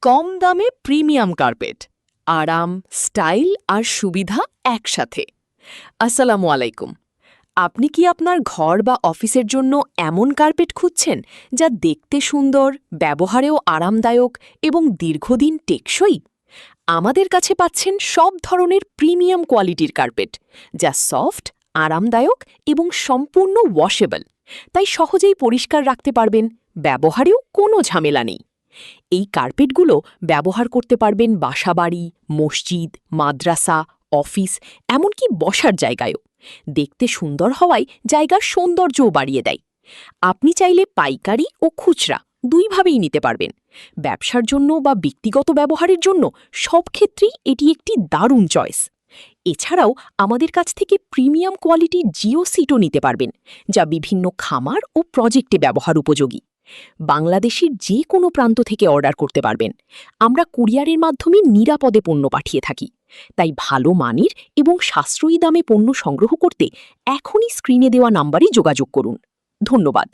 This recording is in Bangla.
কম দামে প্রিমিয়াম কার্পেট, আরাম, স্টাইল আর সুবিধা একসাথে। আসসালামু আলাইকুম। আপনি কি আপনার ঘর বা অফিসের জন্য এমন কার্পেট খুঁজছেন যা দেখতে সুন্দর, ব্যবহারেও আরামদায়ক এবং দীর্ঘদিন টেকসই? আমাদের কাছে পাচ্ছেন সব ধরনের প্রিমিয়াম কোয়ালিটির কার্পেট, যা সফট, আরামদায়ক এবং সম্পূর্ণ ওয়াশেবল, তাই সহজেই পরিষ্কার রাখতে পারবেন, ব্যবহারেও কোনো ঝামেলা নেই। এই কার্পেটগুলো ব্যবহার করতে পারবেন বাসাবাড়ি, মসজিদ, মাদ্রাসা, অফিস, এমনকি বসার জায়গায়ও। দেখতে সুন্দর হওয়ায় জায়গার সৌন্দর্যও বাড়িয়ে দেয়। আপনি চাইলে পাইকারি ও খুচরা দুইভাবেই নিতে পারবেন। ব্যবসার জন্য বা ব্যক্তিগত ব্যবহারের জন্য সব ক্ষেত্রেই এটি একটি দারুণ চয়েস। এছাড়াও আমাদের কাছ থেকে প্রিমিয়াম কোয়ালিটির জিও সিটও নিতে পারবেন, যা বিভিন্ন খামার ও প্রজেক্টে ব্যবহার উপযোগী। বাংলাদেশের যে কোনো প্রান্ত থেকে অর্ডার করতে পারবেন। আমরা কুরিয়ারের মাধ্যমে নিরাপদে পণ্য পাঠিয়ে থাকি। তাই ভালো মানের এবং সাশ্রয়ী দামে পণ্য সংগ্রহ করতে এখনই স্ক্রিনে দেওয়া নাম্বারে যোগাযোগ করুন। ধন্যবাদ।